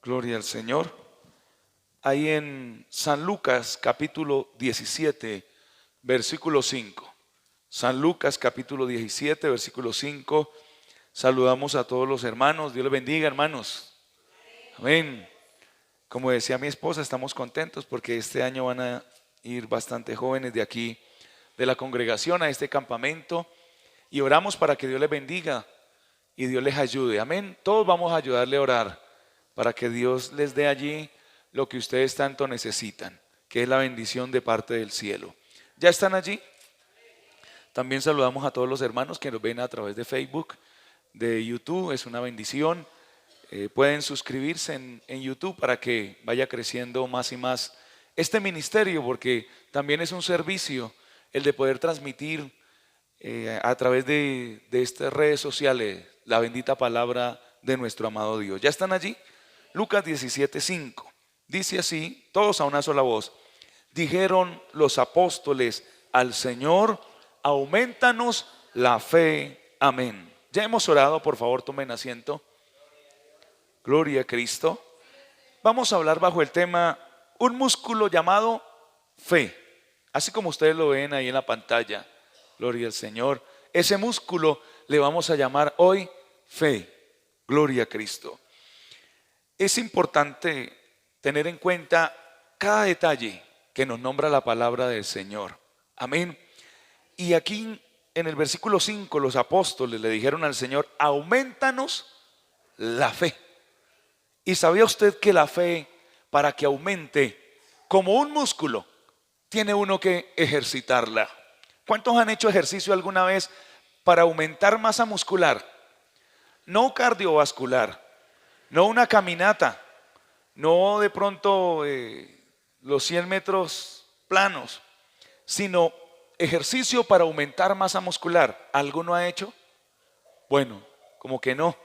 Gloria al Señor. Ahí en San Lucas capítulo 17, versículo 5. San Lucas capítulo 17, versículo 5. Saludamos a todos los hermanos. Dios les bendiga, hermanos. Amén. Como decía mi esposa, estamos contentos porque este año van a ir bastante jóvenes de aquí, de la congregación, a este campamento. Y oramos para que Dios les bendiga y Dios les ayude. Amén. Todos vamos a ayudarle a orar para que Dios les dé allí lo que ustedes tanto necesitan, que es la bendición de parte del cielo. ¿Ya están allí? También saludamos a todos los hermanos que nos ven a través de Facebook, de YouTube. Es una bendición. Pueden suscribirse en YouTube para que vaya creciendo más y más este ministerio, porque también es un servicio el de poder transmitir a través de estas redes sociales la bendita palabra de nuestro amado Dios. ¿Ya están allí? Lucas 17:5 dice así, todos a una sola voz: dijeron los apóstoles al Señor, aumentanos la fe. Amén. Ya hemos orado, por favor tomen asiento. Gloria a Cristo. Vamos a hablar bajo el tema un músculo llamado fe, así como ustedes lo ven ahí en la pantalla. Gloria al Señor. Ese músculo le vamos a llamar hoy fe. Gloria a Cristo. Es importante tener en cuenta cada detalle que nos nombra la palabra del Señor. Amén. Y aquí en el versículo 5 los apóstoles le dijeron al Señor: aumentanos la fe. ¿Y sabía usted que la fe, para que aumente como un músculo, tiene uno que ejercitarla? ¿Cuántos han hecho ejercicio alguna vez para aumentar masa muscular? No cardiovascular, no una caminata, no de pronto los 100 metros planos, sino ejercicio para aumentar masa muscular. ¿Alguno ha hecho? Bueno, como que no.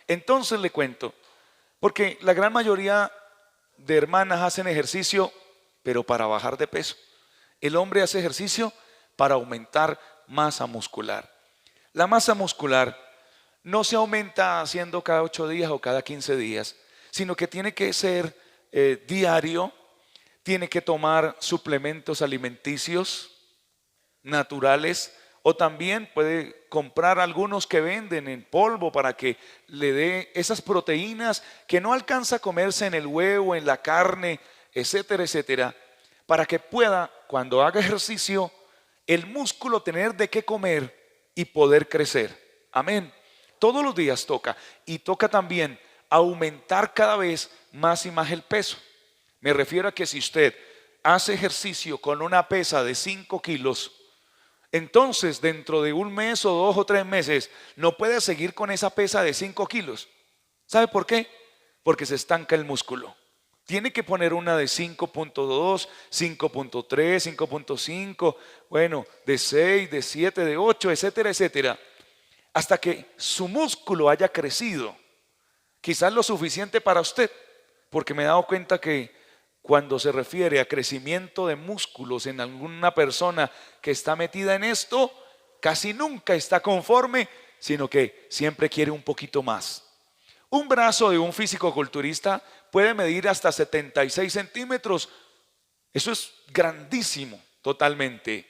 Entonces le cuento, porque la gran mayoría de hermanas hacen ejercicio, pero para bajar de peso. El hombre hace ejercicio para aumentar masa muscular. La masa muscular no se aumenta haciendo cada 8 días o cada 15 días, sino que tiene que ser diario, tiene que tomar suplementos alimenticios naturales, o también puede comprar algunos que venden en polvo para que le dé esas proteínas que no alcanza a comerse en el huevo, en la carne, etcétera, etcétera, para que pueda, cuando haga ejercicio, el músculo tener de qué comer y poder crecer. Amén. Todos los días toca, y toca también aumentar cada vez más y más el peso. Me refiero a que si usted hace ejercicio con una pesa de 5 kilos, entonces dentro de un mes o 2 o 3 meses no puede seguir con esa pesa de 5 kilos. ¿Sabe por qué? Porque se estanca el músculo. Tiene que poner una de 5.2, 5.3, 5.5, bueno, de 6, de 7, de 8, etcétera, etcétera, hasta que su músculo haya crecido, quizás lo suficiente para usted, porque me he dado cuenta que cuando se refiere a crecimiento de músculos en alguna persona que está metida en esto, casi nunca está conforme, sino que siempre quiere un poquito más. Un brazo de un físico-culturista puede medir hasta 76 centímetros. Eso es grandísimo, totalmente.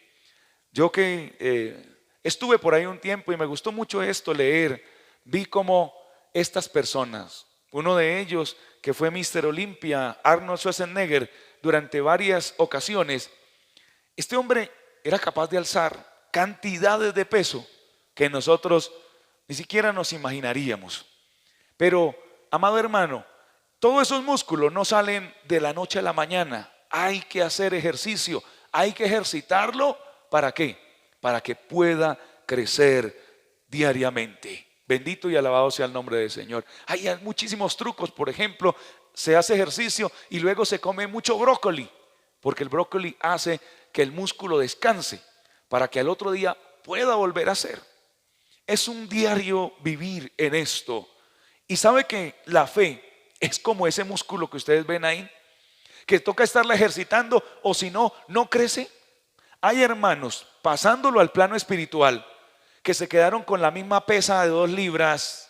Yo que estuve por ahí un tiempo y me gustó mucho esto, leer. Vi cómo estas personas, uno de ellos que fue Mr. Olympia, Arnold Schwarzenegger, durante varias ocasiones, este hombre era capaz de alzar cantidades de peso que nosotros ni siquiera nos imaginaríamos. Pero, amado hermano, todos esos músculos no salen de la noche a la mañana. Hay que hacer ejercicio, hay que ejercitarlo. ¿Para qué? Para que pueda crecer diariamente. Bendito y alabado sea el nombre del Señor. Hay muchísimos trucos. Por ejemplo, se hace ejercicio y luego se come mucho brócoli, porque el brócoli hace que el músculo descanse para que al otro día pueda volver a hacer. Es un diario vivir en esto. Y sabe que la fe es como ese músculo que ustedes ven ahí, que toca estarla ejercitando, o si no, no crece. Hay hermanos, pasándolo al plano espiritual, que se quedaron con la misma pesa de 2 libras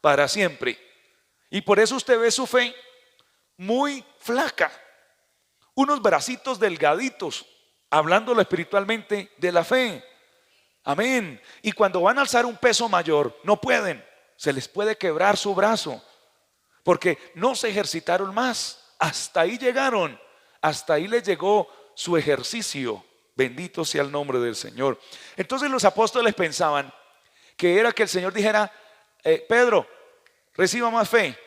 para siempre. Y por eso usted ve su fe muy flaca, unos bracitos delgaditos, hablándolo espiritualmente de la fe. Amén. Y cuando van a alzar un peso mayor, no pueden, se les puede quebrar su brazo, porque no se ejercitaron más. Hasta ahí llegaron, hasta ahí les llegó su ejercicio. Bendito sea el nombre del Señor. Entonces los apóstoles pensaban que era que el Señor dijera, Pedro, reciba más fe.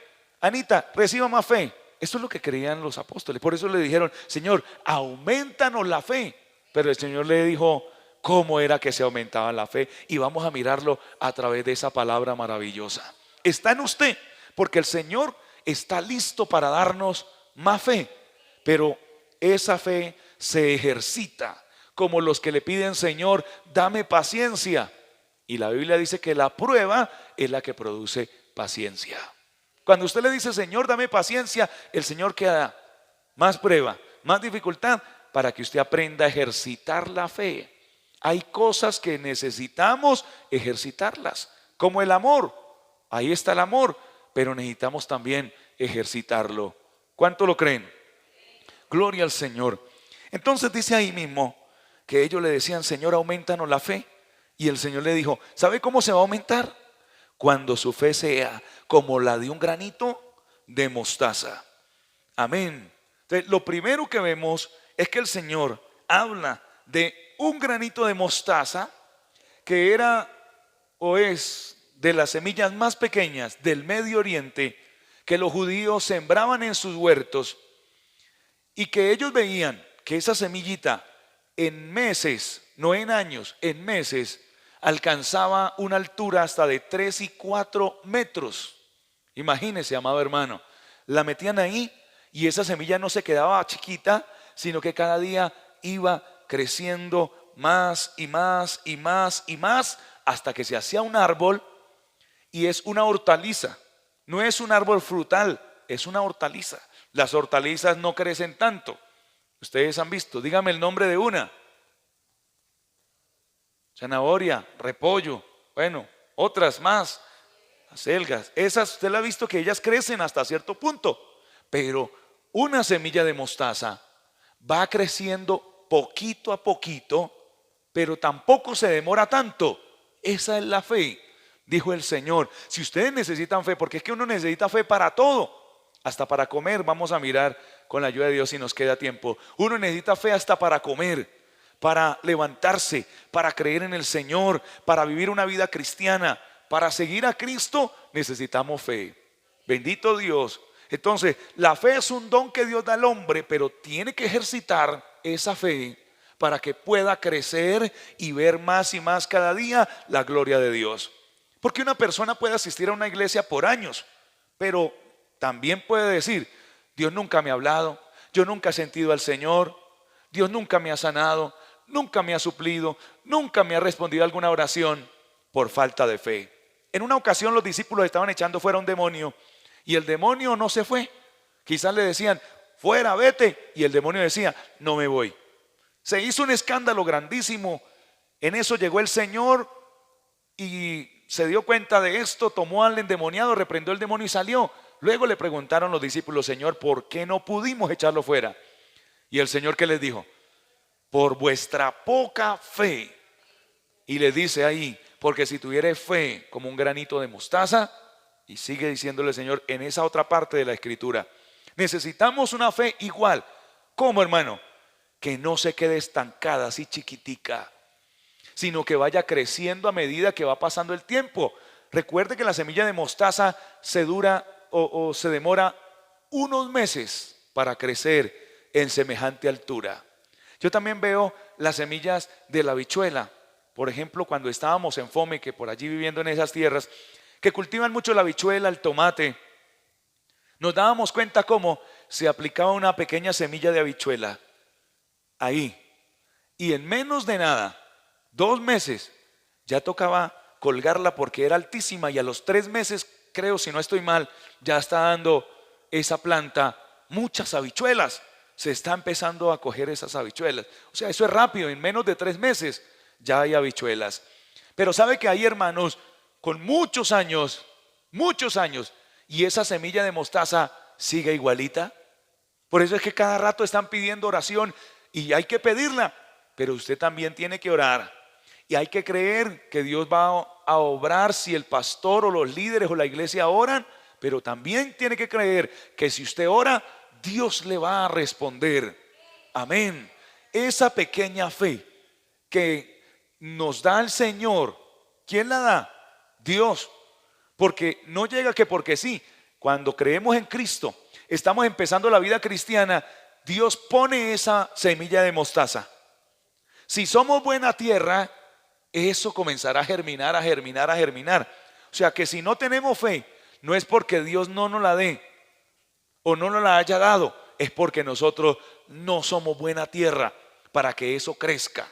Anita, reciba más fe. Esto es lo que creían los apóstoles. Por eso le dijeron, Señor, aumentanos la fe. Pero el Señor le dijo cómo era que se aumentaba la fe. Y vamos a mirarlo a través de esa palabra maravillosa. Está en usted, porque el Señor está listo para darnos más fe. Pero esa fe se ejercita, como los que le piden, Señor, dame paciencia. Y la Biblia dice que la prueba es la que produce paciencia. Cuando usted le dice, Señor, dame paciencia, el Señor queda más prueba, más dificultad, para que usted aprenda a ejercitar la fe. Hay cosas que necesitamos ejercitarlas, como el amor. Ahí está el amor, pero necesitamos también ejercitarlo. ¿Cuánto lo creen? Gloria al Señor. Entonces dice ahí mismo que ellos le decían, Señor, aumentanos la fe. Y el Señor le dijo, ¿sabe cómo se va a aumentar? Cuando su fe sea como la de un granito de mostaza. Amén. Entonces, lo primero que vemos es que el Señor habla de un granito de mostaza que era o es de las semillas más pequeñas del Medio Oriente que los judíos sembraban en sus huertos, y que ellos veían que esa semillita en meses, no en años, en meses, alcanzaba una altura hasta de 3 y 4 metros. Imagínese, amado hermano, la metían ahí y esa semilla no se quedaba chiquita, sino que cada día iba creciendo más y más y más y más, hasta que se hacía un árbol, y es una hortaliza. No es un árbol frutal, es una hortaliza. Las hortalizas no crecen tanto. Ustedes han visto, dígame el nombre de una. Zanahoria, repollo, bueno, otras más, acelgas. Esas usted la ha visto que ellas crecen hasta cierto punto. Pero una semilla de mostaza va creciendo poquito a poquito, pero tampoco se demora tanto. Esa es la fe, dijo el Señor. Si ustedes necesitan fe, porque es que uno necesita fe para todo, hasta para comer. Vamos a mirar con la ayuda de Dios si nos queda tiempo. Uno necesita fe hasta para comer, para levantarse, para creer en el Señor, para vivir una vida cristiana, para seguir a Cristo. Necesitamos fe. Bendito Dios. Entonces, la fe es un don que Dios da al hombre, pero tiene que ejercitar esa fe para que pueda crecer y ver más y más cada día la gloria de Dios. Porque una persona puede asistir a una iglesia por años, pero también puede decir, Dios nunca me ha hablado, yo nunca he sentido al Señor, Dios nunca me ha sanado, nunca me ha suplido, nunca me ha respondido a alguna oración, por falta de fe. En una ocasión los discípulos estaban echando fuera un demonio y el demonio no se fue. Quizás le decían, fuera, vete, y el demonio decía, no me voy. Se hizo un escándalo grandísimo. En eso llegó el Señor y se dio cuenta de esto, tomó al endemoniado, reprendió el demonio y salió. Luego le preguntaron los discípulos, Señor, ¿por qué no pudimos echarlo fuera? Y el Señor, ¿qué les dijo? Por vuestra poca fe. Y le dice ahí, porque si tuvierais fe como un granito de mostaza, y sigue diciéndole el Señor en esa otra parte de la Escritura, necesitamos una fe igual. ¿Cómo, hermano? Que no se quede estancada así chiquitica, sino que vaya creciendo a medida que va pasando el tiempo. Recuerde que la semilla de mostaza se dura o se demora unos meses para crecer en semejante altura. Yo también veo las semillas de la habichuela. Por ejemplo, cuando estábamos en Fome, que por allí viviendo en esas tierras, que cultivan mucho la habichuela, el tomate, nos dábamos cuenta cómo se aplicaba una pequeña semilla de habichuela ahí. Y en menos de nada, 2 meses, ya tocaba colgarla porque era altísima, y a los 3 meses, creo, si no estoy mal, ya está dando esa planta muchas habichuelas. Se está empezando a coger esas habichuelas. O sea, eso es rápido, en menos de 3 meses ya hay habichuelas. Pero sabe que hay hermanos con muchos años, y esa semilla de mostaza sigue igualita. Por eso es que cada rato están pidiendo oración y hay que pedirla, pero usted también tiene que orar. Y hay que creer que Dios va a obrar si el pastor o los líderes o la iglesia oran, pero también tiene que creer que si usted ora, Dios le va a responder. Amén. Esa pequeña fe que nos da el Señor, ¿quién la da? Dios. Porque no llega que porque sí. Cuando creemos en Cristo, estamos empezando la vida cristiana, Dios pone esa semilla de mostaza. Si somos buena tierra, eso comenzará a germinar, a germinar, a germinar. O sea que si no tenemos fe, no es porque Dios no nos la dé o no nos la haya dado, es porque nosotros no somos buena tierra para que eso crezca.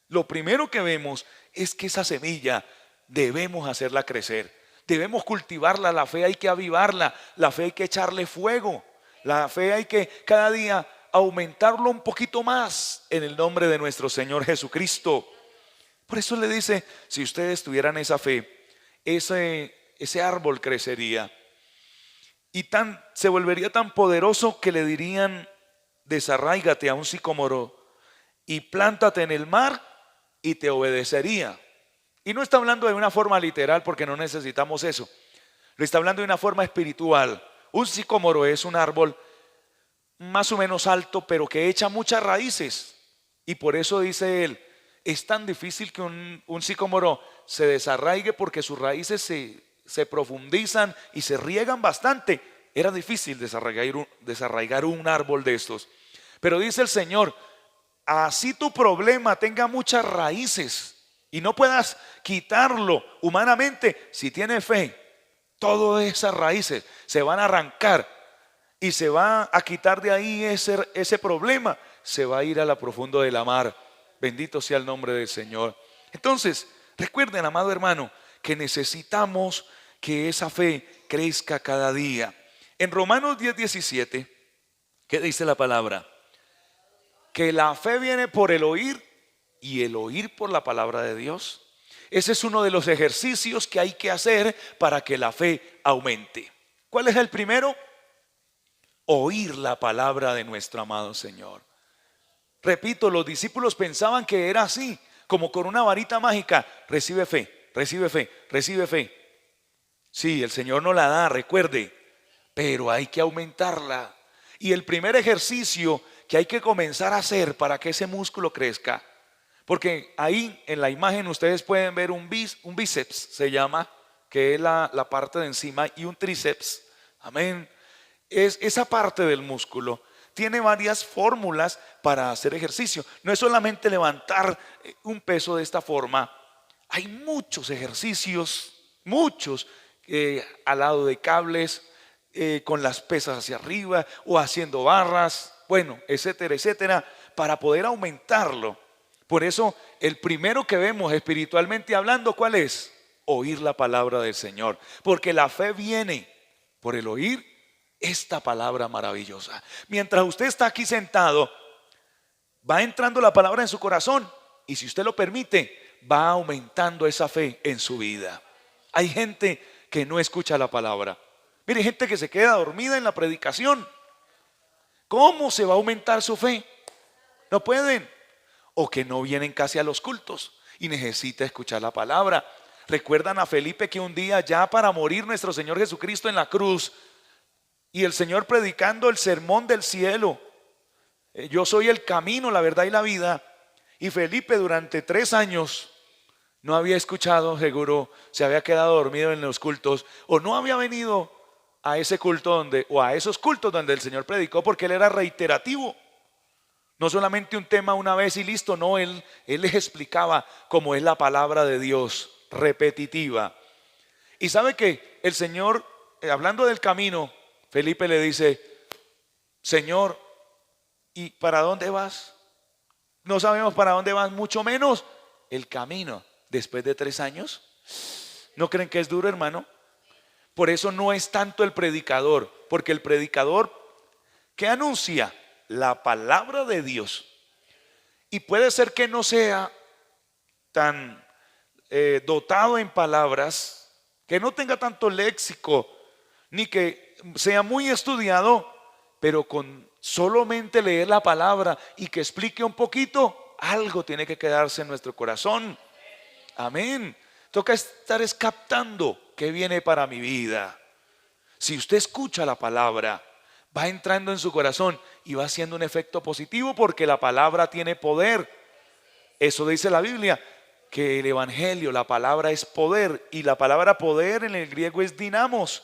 Lo primero que vemos es que esa semilla debemos hacerla crecer. Debemos cultivarla, la fe hay que avivarla, la fe hay que echarle fuego, la fe hay que cada día aumentarlo un poquito más en el nombre de nuestro Señor Jesucristo. Por eso le dice, si ustedes tuvieran esa fe, ese árbol crecería y se volvería tan poderoso que le dirían, desarráigate a un sicómoro y plántate en el mar y te obedecería. Y no está hablando de una forma literal porque no necesitamos eso. Le está hablando de una forma espiritual. Un sicómoro es un árbol más o menos alto, pero que echa muchas raíces. Y por eso dice él, es tan difícil que un sicómoro se desarraigue porque sus raíces se profundizan y se riegan bastante. Era difícil desarraigar un árbol de estos. Pero dice el Señor, así tu problema tenga muchas raíces y no puedas quitarlo humanamente, si tienes fe, todas esas raíces se van a arrancar y se va a quitar de ahí ese problema, se va a ir a la profunda de la mar. Bendito sea el nombre del Señor. Entonces, recuerden, amado hermano, que necesitamos que esa fe crezca cada día. En Romanos 10:17, ¿qué dice la palabra? Que la fe viene por el oír y el oír por la palabra de Dios. Ese es uno de los ejercicios que hay que hacer para que la fe aumente. ¿Cuál es el primero? Oír la palabra de nuestro amado Señor. Repito, los discípulos pensaban que era así, como con una varita mágica. Recibe fe, recibe fe, recibe fe. Sí, el Señor nos la da, recuerde, pero hay que aumentarla. Y el primer ejercicio que hay que comenzar a hacer para que ese músculo crezca, porque ahí en la imagen ustedes pueden ver un bíceps, se llama, que es la parte de encima, y un tríceps. Amén. Es esa parte del músculo. Tiene varias fórmulas para hacer ejercicio. No es solamente levantar un peso de esta forma. Hay muchos ejercicios, muchos, al lado de cables, con las pesas hacia arriba o haciendo barras, bueno, etcétera, etcétera, para poder aumentarlo. Por eso el primero que vemos espiritualmente hablando, ¿cuál es? Oír la palabra del Señor. Porque la fe viene por el oír esta palabra maravillosa. Mientras usted está aquí sentado, va entrando la palabra en su corazón y si usted lo permite, va aumentando esa fe en su vida. Hay gente que no escucha la palabra. Mire, gente que se queda dormida en la predicación. ¿Cómo se va a aumentar su fe? No pueden. O que no vienen casi a los cultos y necesita escuchar la palabra. Recuerdan a Felipe que un día ya para morir nuestro Señor Jesucristo en la cruz y el Señor predicando el sermón del cielo. Yo soy el camino, la verdad y la vida. Y Felipe durante 3 años no había escuchado, seguro se había quedado dormido en los cultos o no había venido a ese culto o a esos cultos donde el Señor predicó, porque él era reiterativo. No solamente un tema una vez y listo, no, él les explicaba cómo es la palabra de Dios, repetitiva. Y sabe que el Señor, hablando del camino, Felipe le dice, Señor, ¿y para dónde vas? No sabemos para dónde vas, mucho menos el camino. Después de 3 años, ¿no creen que es duro, hermano? Por eso no es tanto el predicador, porque el predicador que anuncia la palabra de Dios, y puede ser que no sea tan dotado en palabras, que no tenga tanto léxico, ni que sea muy estudiado, pero con solamente leer la palabra y que explique un poquito, algo tiene que quedarse en nuestro corazón. Amén. Toca estar captando qué viene para mi vida. Si usted escucha la palabra, va entrando en su corazón y va haciendo un efecto positivo, porque la palabra tiene poder. Eso dice la Biblia, que el evangelio, la palabra es poder, y la palabra poder en el griego es dinamos,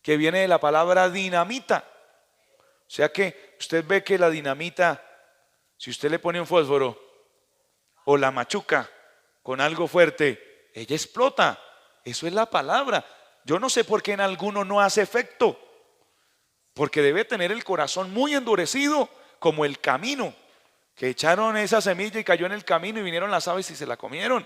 que viene de la palabra dinamita. O sea que usted ve que la dinamita, si usted le pone un fósforo o la machuca con algo fuerte, ella explota. Eso es la palabra. Yo no sé por qué en alguno no hace efecto, porque debe tener el corazón muy endurecido, como el camino, que echaron esa semilla y cayó en el camino y vinieron las aves y se la comieron.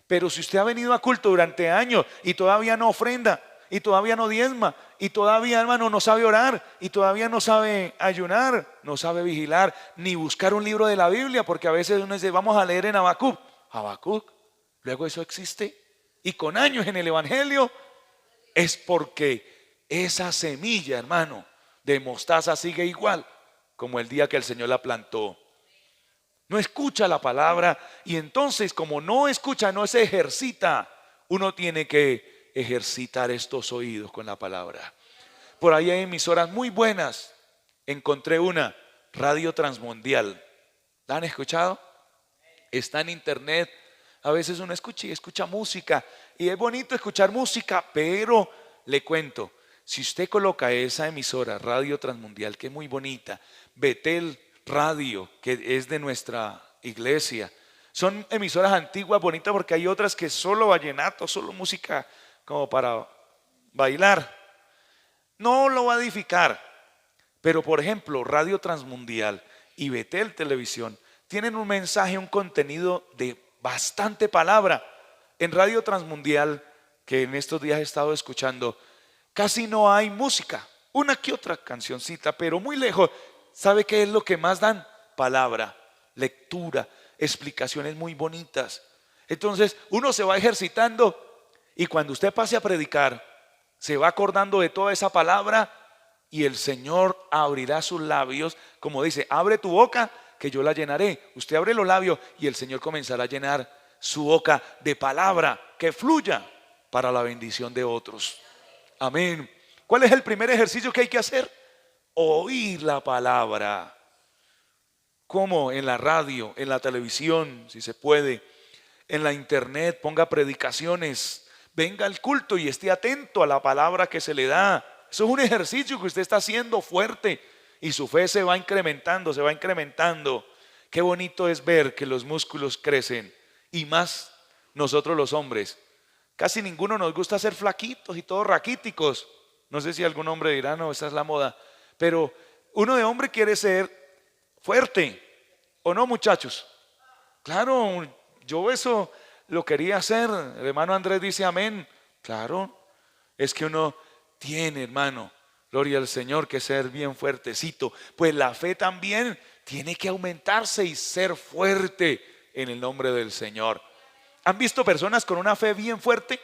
Pero si usted ha venido a culto durante años y todavía no ofrenda, y todavía no diezma, y todavía, hermano, no sabe orar, y todavía no sabe ayunar, no sabe vigilar, ni buscar un libro de la Biblia, porque a veces uno dice, vamos a leer en Habacuc. Habacuc, luego eso existe, y con años en el evangelio, es porque esa semilla, hermano, de mostaza sigue igual como el día que el Señor la plantó. No escucha la palabra, y entonces, como no escucha, no se ejercita. Uno tiene que ejercitar estos oídos con la palabra. Por ahí hay emisoras muy buenas. Encontré una, Radio Transmundial. ¿La han escuchado? Está en internet. A veces uno escucha y escucha música, y es bonito escuchar música, pero le cuento, si usted coloca esa emisora, Radio Transmundial, que es muy bonita, Betel Radio, que es de nuestra iglesia, son emisoras antiguas, bonitas, porque hay otras que solo vallenato, solo música como para bailar. No lo va a edificar. Pero por ejemplo, Radio Transmundial y Betel Televisión tienen un mensaje, un contenido de bastante palabra. En Radio Transmundial, que en estos días he estado escuchando, casi no hay música, una que otra cancioncita, pero muy lejos. ¿Sabe qué es lo que más dan? Palabra, lectura, explicaciones muy bonitas. Entonces uno se va ejercitando, y cuando usted pase a predicar, se va acordando de toda esa palabra, y el Señor abrirá sus labios, como dice, abre tu boca que yo la llenaré. Usted abre los labios y el Señor comenzará a llenar su boca de palabra que fluya para la bendición de otros. Amén. ¿Cuál es el primer ejercicio que hay que hacer? Oír la palabra. ¿Cómo? En la radio, en la televisión, si se puede, en la internet, ponga predicaciones, venga al culto y esté atento a la palabra que se le da. Eso es un ejercicio que usted está haciendo fuerte, y su fe se va incrementando, se va incrementando. Qué bonito es ver que los músculos crecen, y más nosotros los hombres. Casi ninguno nos gusta ser flaquitos y todos raquíticos. No sé si algún hombre dirá, no, esa es la moda. Pero uno de hombre quiere ser fuerte, ¿o no, muchachos? Claro, yo eso lo quería hacer. El hermano Andrés dice amén. Claro, es que uno tiene, hermano, gloria al Señor, que ser bien fuertecito. Pues la fe también tiene que aumentarse y ser fuerte en el nombre del Señor. ¿Han visto personas con una fe bien fuerte?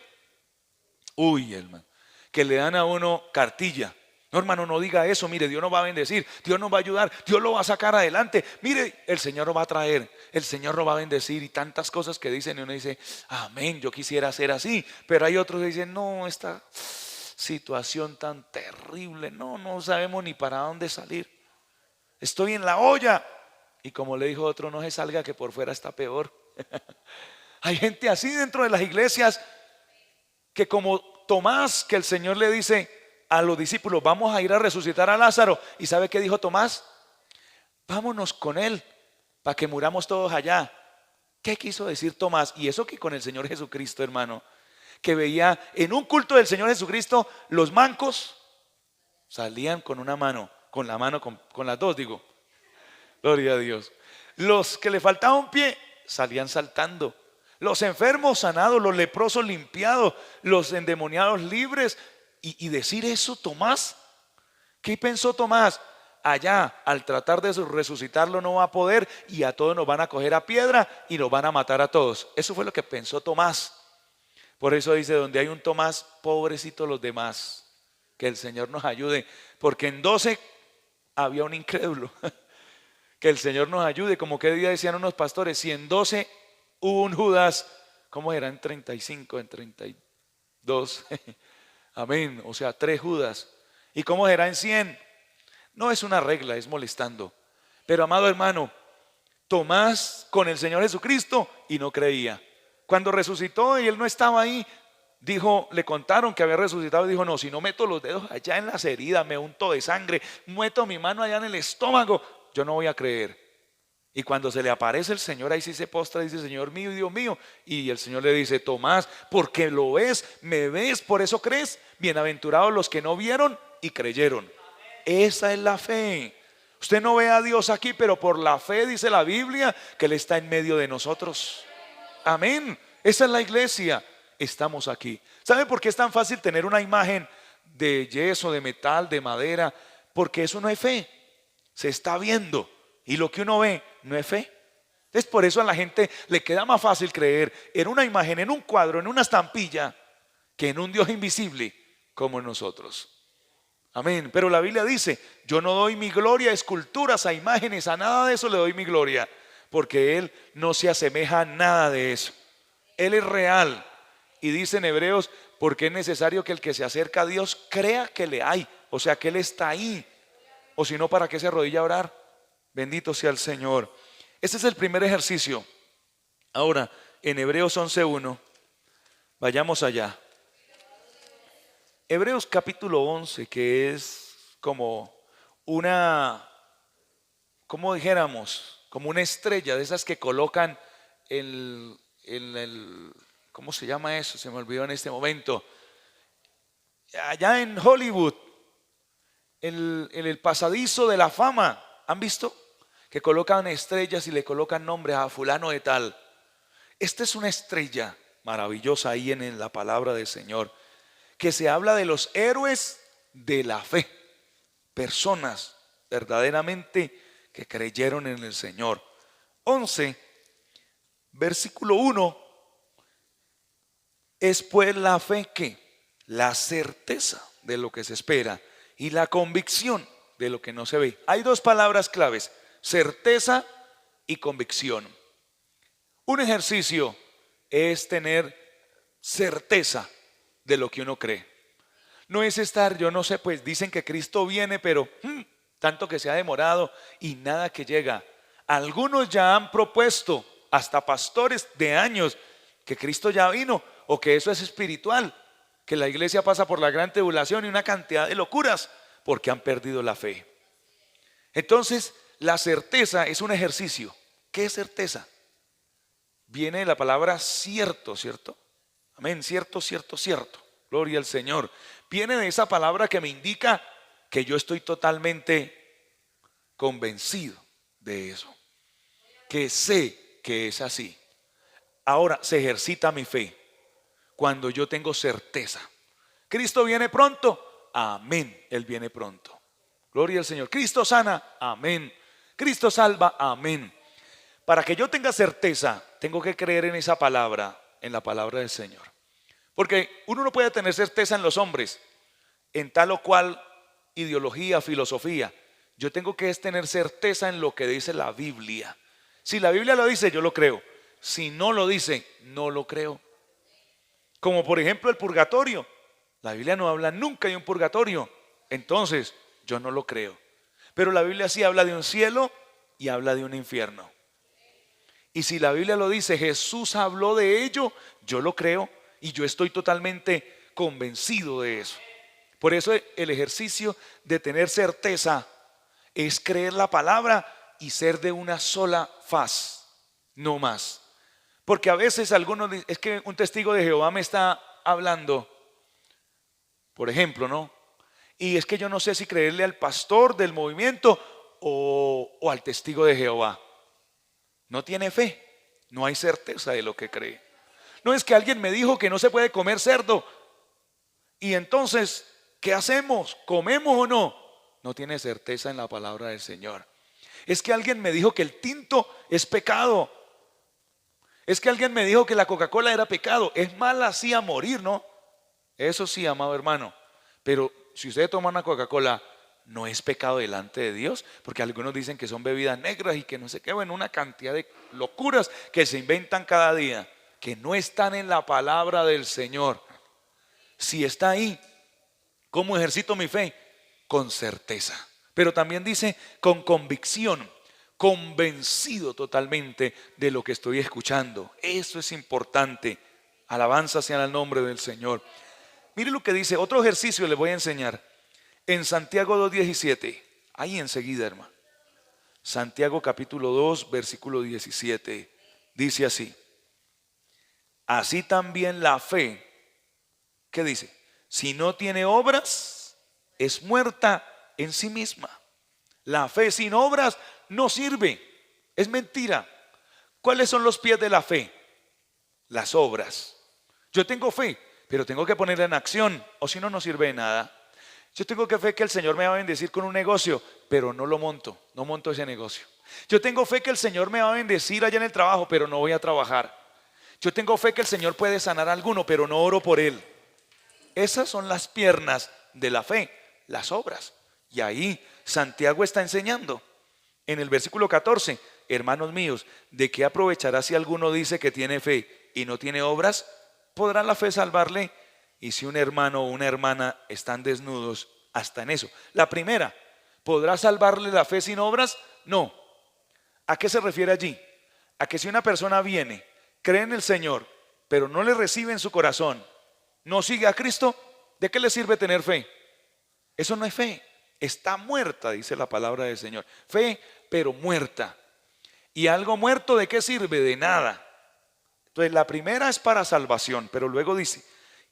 Uy, hermano, que le dan a uno cartilla. No, hermano, no diga eso. Mire, Dios nos va a bendecir, Dios nos va a ayudar, Dios lo va a sacar adelante. Mire, el Señor lo va a traer, el Señor lo va a bendecir, y tantas cosas que dicen, y uno dice, amén, yo quisiera ser así. Pero hay otros que dicen, no, esta situación tan terrible, no sabemos ni para dónde salir. Estoy en la olla. Y como le dijo otro, no se salga que por fuera está peor. Hay gente así dentro de las iglesias, que como Tomás, que el Señor le dice a los discípulos, vamos a ir a resucitar a Lázaro. ¿Y sabe qué dijo Tomás? Vámonos con él para que muramos todos allá. ¿Qué quiso decir Tomás? Y eso que con el Señor Jesucristo, hermano, que veía en un culto del Señor Jesucristo, los mancos salían con una mano, con la mano, con las dos, digo, gloria a Dios. Los que le faltaba un pie salían saltando, los enfermos sanados, los leprosos limpiados, los endemoniados libres. Y decir eso, Tomás, ¿qué pensó Tomás? Allá, al tratar de resucitarlo, no va a poder, y a todos nos van a coger a piedra y nos van a matar a todos. Eso fue lo que pensó Tomás. Por eso dice, donde hay un Tomás, pobrecitos los demás. Que el Señor nos ayude, porque en 12 había un incrédulo. Que el Señor nos ayude, como que día decían unos pastores, si en 12 hubo un Judas, ¿cómo era? En 35, en 32, amén, o sea, 3 Judas. ¿Y cómo será en 100? No es una regla, es molestando. Pero amado hermano, Tomás con el Señor Jesucristo y no creía. Cuando resucitó y él no estaba ahí, dijo, le contaron que había resucitado y dijo, no, si no meto los dedos allá en las heridas, me unto de sangre, meto mi mano allá en el estómago, yo no voy a creer. Y cuando se le aparece el Señor, ahí sí se postra y dice, Señor mío y Dios mío. Y el Señor le dice, Tomás, porque lo ves, me ves, por eso crees. Bienaventurados los que no vieron y creyeron. Esa es la fe. Usted no ve a Dios aquí, pero por la fe dice la Biblia que Él está en medio de nosotros. Amén. Esa es la iglesia. Estamos aquí. ¿Sabe por qué es tan fácil tener una imagen de yeso, de metal, de madera? Porque eso no es fe. Se está viendo. Y lo que uno ve no es fe. Entonces por eso a la gente le queda más fácil creer en una imagen, en un cuadro, en una estampilla, que en un Dios invisible como en nosotros. Amén. Pero la Biblia dice, yo no doy mi gloria a esculturas, a imágenes, a nada de eso le doy mi gloria. Porque Él no se asemeja a nada de eso. Él es real. Y dice en Hebreos, porque es necesario que el que se acerca a Dios crea que le hay. O sea que Él está ahí. O si no, ¿para qué se arrodilla a orar? Bendito sea el Señor. Este es el primer ejercicio. Ahora, en Hebreos 11:1, vayamos allá. Hebreos capítulo 11, que es como una, como dijéramos, como una estrella de esas que colocan en el, ¿cómo se llama eso? Se me olvidó en este momento. Allá en Hollywood, en el pasadizo de la fama, ¿han visto? Que colocan estrellas y le colocan nombres a fulano de tal. Esta es una estrella maravillosa ahí en la palabra del Señor, que se habla de los héroes de la fe, personas verdaderamente que creyeron en el Señor. 11, versículo 1, es pues la fe que la certeza de lo que se espera y la convicción de lo que no se ve. Hay dos palabras claves: certeza y convicción. Un ejercicio es tener certeza de lo que uno cree. No es estar, yo no sé, pues dicen que Cristo viene, pero tanto que se ha demorado y nada que llega. Algunos ya han propuesto, hasta pastores de años, que Cristo ya vino o que eso es espiritual, que la iglesia pasa por la gran tribulación y una cantidad de locuras porque han perdido la fe. Entonces, la certeza es un ejercicio. ¿Qué es certeza? Viene de la palabra cierto, ¿cierto? Amén, cierto, cierto, cierto. Gloria al Señor. Viene de esa palabra que me indica que yo estoy totalmente convencido de eso. Que sé que es así. Ahora se ejercita mi fe cuando yo tengo certeza. Cristo viene pronto. Amén, Él viene pronto. Gloria al Señor. Cristo sana. Amén. Cristo salva. Amén. Para que yo tenga certeza, tengo que creer en esa palabra, en la palabra del Señor. Porque uno no puede tener certeza en los hombres, en tal o cual ideología, filosofía. Yo tengo que tener certeza en lo que dice la Biblia. Si la Biblia lo dice, yo lo creo. Si no lo dice, no lo creo. Como por ejemplo el purgatorio. La Biblia no habla nunca de un purgatorio. Entonces, yo no lo creo. Pero la Biblia sí habla de un cielo y habla de un infierno. Y si la Biblia lo dice, Jesús habló de ello, yo lo creo y yo estoy totalmente convencido de eso. Por eso el ejercicio de tener certeza es creer la palabra y ser de una sola faz, no más. Porque a veces algunos dicen, es que un testigo de Jehová me está hablando, por ejemplo, ¿no? Y es que yo no sé si creerle al pastor del movimiento o al testigo de Jehová. No tiene fe, no hay certeza de lo que cree. No es que alguien me dijo que no se puede comer cerdo y entonces, ¿qué hacemos? ¿Comemos o no? No tiene certeza en la palabra del Señor. Es que alguien me dijo que el tinto es pecado. Es que alguien me dijo que la Coca-Cola era pecado. Es mala así a morir, ¿no? Eso sí, amado hermano. Pero si usted toma una Coca-Cola, no es pecado delante de Dios, porque algunos dicen que son bebidas negras y que no sé qué, bueno, una cantidad de locuras que se inventan cada día, que no están en la palabra del Señor. Si está ahí, ¿cómo ejercito mi fe? Con certeza. Pero también dice con convicción, convencido totalmente de lo que estoy escuchando. Eso es importante. Alabanza sea el nombre del Señor. Mire lo que dice, otro ejercicio les voy a enseñar. En Santiago 2:17, ahí enseguida, hermano. Santiago capítulo 2, versículo 17, dice así. Así también la fe, ¿qué dice? Si no tiene obras, es muerta en sí misma. La fe sin obras no sirve, es mentira. ¿Cuáles son los pies de la fe? Las obras. Yo tengo fe, pero tengo que ponerla en acción, o si no, no sirve de nada. Yo tengo fe que el Señor me va a bendecir con un negocio, pero no lo monto, no monto ese negocio. Yo tengo fe que el Señor me va a bendecir allá en el trabajo, pero no voy a trabajar. Yo tengo fe que el Señor puede sanar a alguno, pero no oro por él. Esas son las piernas de la fe, las obras. Y ahí Santiago está enseñando en el versículo 14, hermanos míos, ¿de qué aprovechará si alguno dice que tiene fe y no tiene obras? ¿Podrá la fe salvarle? Y si un hermano o una hermana están desnudos, hasta en eso. La primera, ¿podrá salvarle la fe sin obras? No. ¿A qué se refiere allí? A que si una persona viene, cree en el Señor, pero no le recibe en su corazón, no sigue a Cristo, ¿de qué le sirve tener fe? Eso no es fe, está muerta, dice la palabra del Señor. Fe, pero muerta. ¿Y algo muerto de qué sirve? De nada. Entonces la primera es para salvación, pero luego dice,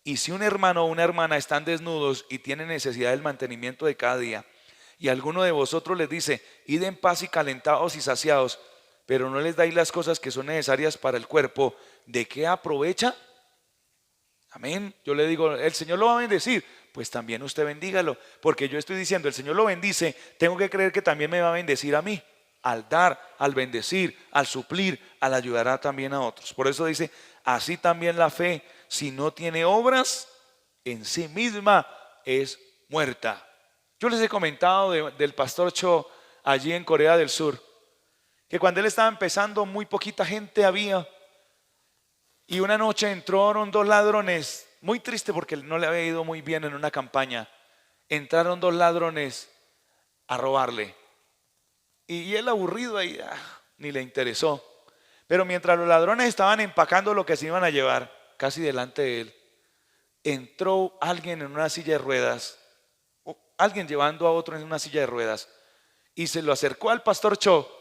y si un hermano o una hermana están desnudos y tienen necesidad del mantenimiento de cada día, y alguno de vosotros les dice, id en paz y calentados y saciados, pero no les dais las cosas que son necesarias para el cuerpo, ¿de qué aprovecha? Amén. Yo le digo, el Señor lo va a bendecir. Pues también usted bendígalo, porque yo estoy diciendo, el Señor lo bendice, tengo que creer que también me va a bendecir a mí. Al dar, al bendecir, al suplir, al ayudar también a otros. Por eso dice, así también la fe, si no tiene obras, en sí misma es muerta. Yo les he comentado del pastor Cho allí en Corea del Sur, que cuando él estaba empezando muy poquita gente había, y una noche entraron dos ladrones, muy triste porque no le había ido muy bien en una campaña. Entraron dos ladrones a robarle. Y él aburrido ahí, ni le interesó. Pero mientras los ladrones estaban empacando lo que se iban a llevar, casi delante de él, entró alguien en una silla de ruedas, alguien llevando a otro en una silla de ruedas, y se lo acercó al pastor Cho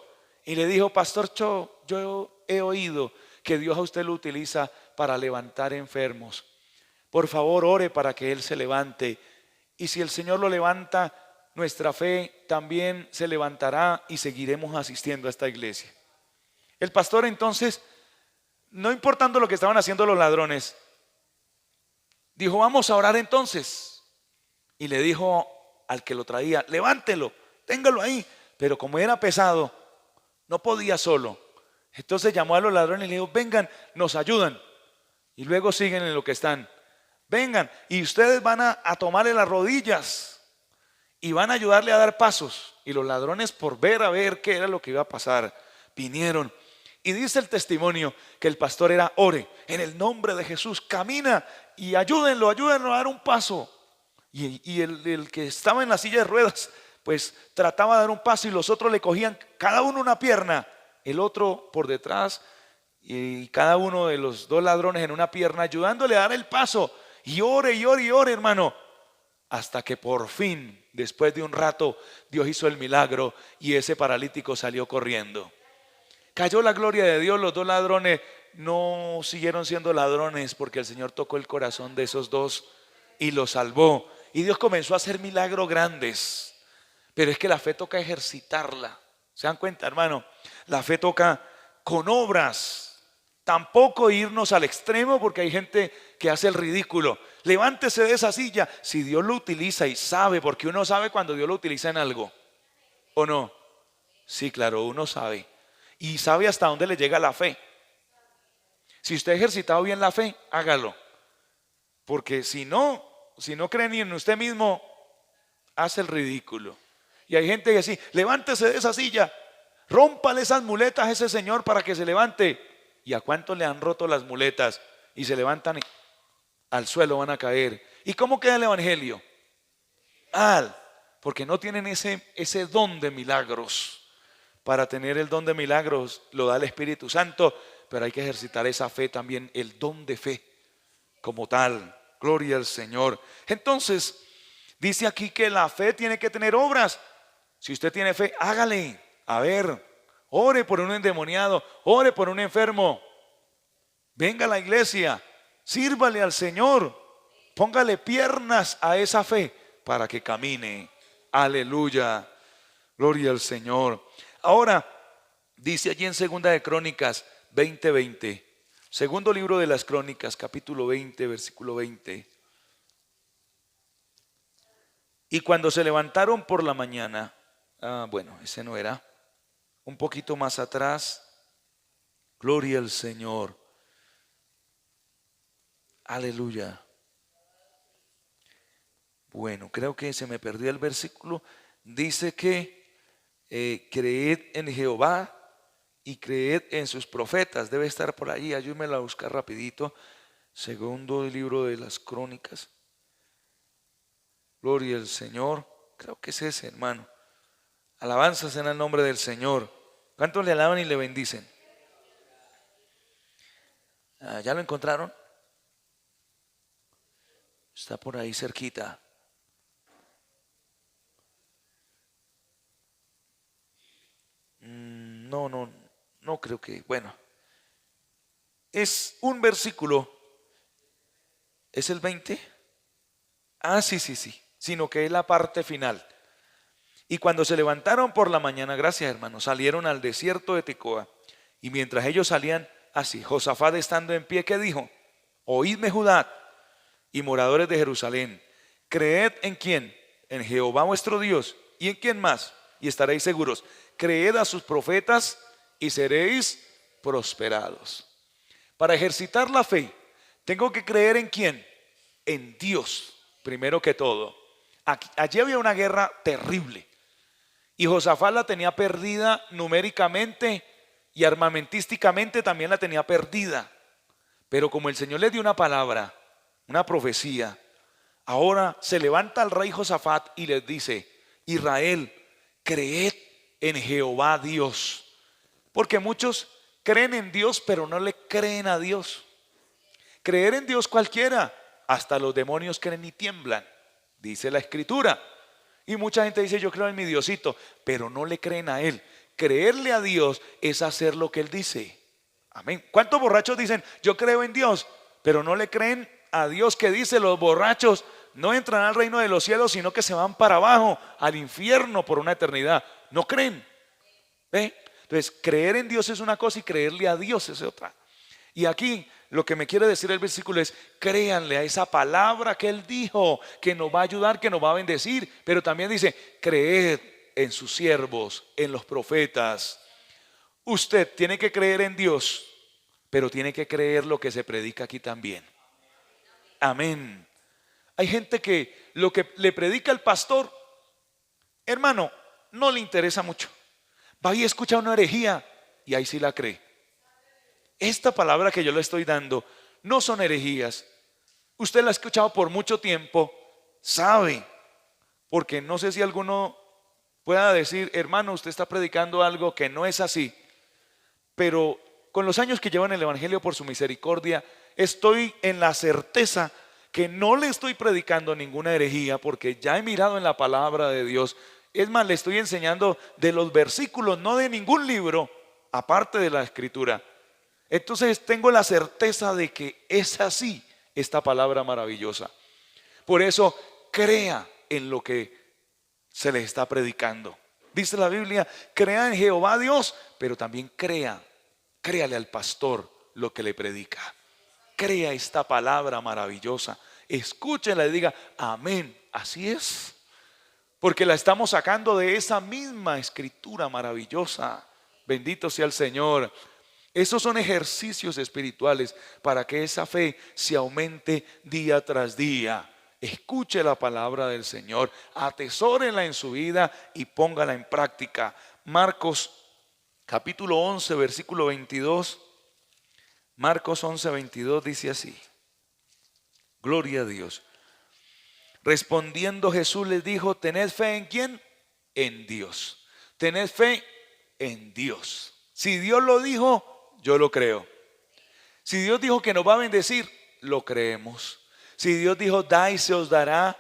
y le dijo, pastor Cho, yo he oído que Dios a usted lo utiliza para levantar enfermos. Por favor, ore para que él se levante. Y si el Señor lo levanta, nuestra fe también se levantará y seguiremos asistiendo a esta iglesia. El pastor entonces, no importando lo que estaban haciendo los ladrones, dijo, vamos a orar entonces. Y le dijo al que lo traía, levántelo, téngalo ahí. Pero como era pesado, no podía solo. Entonces llamó a los ladrones y le dijo, vengan, nos ayudan. Y luego siguen en lo que están. Vengan, y ustedes van a tomarle las rodillas y van a ayudarle a dar pasos. Y los ladrones, por ver a ver qué era lo que iba a pasar, vinieron. Y dice el testimonio que el pastor era, ore, en el nombre de Jesús, camina y ayúdenlo a dar un paso. Y el que estaba en la silla de ruedas, pues trataba de dar un paso y los otros le cogían cada uno una pierna, el otro por detrás y cada uno de los dos ladrones en una pierna ayudándole a dar el paso. Y ore, hermano, hasta que por fin, después de un rato, Dios hizo el milagro y ese paralítico salió corriendo. Cayó la gloria de Dios, los dos ladrones no siguieron siendo ladrones porque el Señor tocó el corazón de esos dos y los salvó. Y Dios comenzó a hacer milagros grandes. Pero es que la fe toca ejercitarla. ¿Se dan cuenta, hermano? La fe toca con obras. Tampoco irnos al extremo porque hay gente que hace el ridículo. Levántese de esa silla. Si Dios lo utiliza y sabe, porque uno sabe cuando Dios lo utiliza en algo, ¿o no? Sí, claro, uno sabe. Y sabe hasta dónde le llega la fe. Si usted ha ejercitado bien la fe, hágalo. Porque si no cree ni en usted mismo, hace el ridículo. Y hay gente que dice, levántese de esa silla, rómpale esas muletas a ese señor para que se levante. ¿Y a cuántos le han roto las muletas? Y se levantan y al suelo van a caer. ¿Y cómo queda el evangelio? Porque no tienen ese don de milagros. Para tener el don de milagros lo da el Espíritu Santo, pero hay que ejercitar esa fe también, el don de fe como tal. Gloria al Señor. Entonces, dice aquí que la fe tiene que tener obras. Si usted tiene fe, hágale. A ver, ore por un endemoniado, ore por un enfermo. Venga a la iglesia, sírvale al Señor, póngale piernas a esa fe para que camine. Aleluya, gloria al Señor. Ahora, dice allí en Segunda de Crónicas 20:20, segundo libro de las Crónicas, capítulo 20, versículo 20. Y cuando se levantaron por la mañana, bueno, ese no era, un poquito más atrás, gloria al Señor. Aleluya. Bueno, creo que se me perdió el versículo. Dice que creed en Jehová y creed en sus profetas. Debe estar por allí, ayúdame a buscar rapidito. Segundo libro de las Crónicas. Gloria al Señor. Creo que es ese, hermano. Alabanzas en el nombre del Señor. ¿Cuántos le alaban y le bendicen? ¿Ya lo encontraron? Está por ahí cerquita. No creo que, bueno. Es un versículo. ¿Es el 20? Sí. Sino que es la parte final. Y cuando se levantaron por la mañana, gracias hermano, salieron al desierto de Tecoa. Y mientras ellos salían así, Josafat estando en pie, ¿qué dijo? Oídme Judá y moradores de Jerusalén, creed en quién, en Jehová vuestro Dios, y en quién más, y estaréis seguros. Creed a sus profetas y seréis prosperados. Para ejercitar la fe, tengo que creer en quién, en Dios, primero que todo. Allí había una guerra terrible, y Josafat la tenía perdida numéricamente y armamentísticamente también la tenía perdida. Pero como el Señor le dio una palabra, una profecía, ahora se levanta el rey Josafat y les dice: Israel, creed en Jehová Dios. Porque muchos creen en Dios pero no le creen a Dios. Creer en Dios cualquiera, hasta los demonios creen y tiemblan, dice la Escritura. Y mucha gente dice: yo creo en mi Diosito, pero no le creen a Él. Creerle a Dios es hacer lo que Él dice. Amén. ¿Cuántos borrachos dicen: yo creo en Dios, pero no le creen a Dios que dice: los borrachos no entran al reino de los cielos, sino que se van para abajo, al infierno por una eternidad? No creen. ¿Ve? Entonces, creer en Dios es una cosa y creerle a Dios es otra. Y aquí lo que me quiere decir el versículo es: créanle a esa palabra que Él dijo, que nos va a ayudar, que nos va a bendecir. Pero también dice: creed en sus siervos, en los profetas. Usted tiene que creer en Dios, pero tiene que creer lo que se predica aquí también. Amén. Hay gente que lo que le predica el pastor, hermano, no le interesa mucho. Va y escucha una herejía y ahí sí la cree. Esta palabra que yo le estoy dando no son herejías. Usted la ha escuchado por mucho tiempo, sabe. Porque no sé si alguno pueda decir: hermano, usted está predicando algo que no es así. Pero con los años que llevo en el Evangelio, por su misericordia, estoy en la certeza que no le estoy predicando ninguna herejía, porque ya he mirado en la palabra de Dios. Es más, le estoy enseñando de los versículos, no de ningún libro, aparte de la Escritura. Entonces tengo la certeza de que es así esta palabra maravillosa. Por eso, crea en lo que se le está predicando. Dice la Biblia: crea en Jehová Dios, pero también créale al pastor lo que le predica. Crea esta palabra maravillosa, escúchela y diga: amén, así es. Porque la estamos sacando de esa misma Escritura maravillosa. Bendito sea el Señor. Esos son ejercicios espirituales para que esa fe se aumente día tras día. Escuche la palabra del Señor, atesórela en su vida y póngala en práctica. Marcos capítulo 11, versículo 22. Marcos 11, 22 dice así. Gloria a Dios. Respondiendo Jesús les dijo: ¿tened fe en quién? En Dios. Tened fe en Dios. Si Dios lo dijo, yo lo creo. Si Dios dijo que nos va a bendecir, lo creemos. Si Dios dijo: da y se os dará,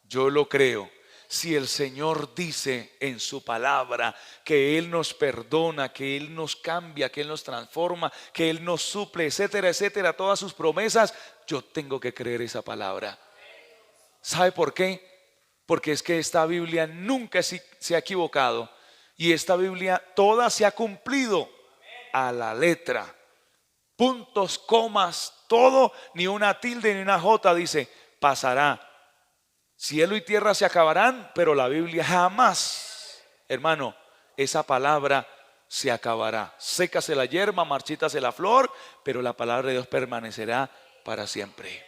yo lo creo. Si el Señor dice en su palabra que Él nos perdona, que Él nos cambia, que Él nos transforma, que Él nos suple, etcétera, etcétera, todas sus promesas, yo tengo que creer esa palabra. ¿Sabe por qué? Porque es que esta Biblia nunca se ha equivocado. Y esta Biblia toda se ha cumplido a la letra. Puntos, comas, todo, ni una tilde ni una jota, dice, pasará. Cielo y tierra se acabarán, pero la Biblia jamás, hermano, esa palabra se acabará. Sécase la hierba, marchítase la flor, pero la palabra de Dios permanecerá para siempre.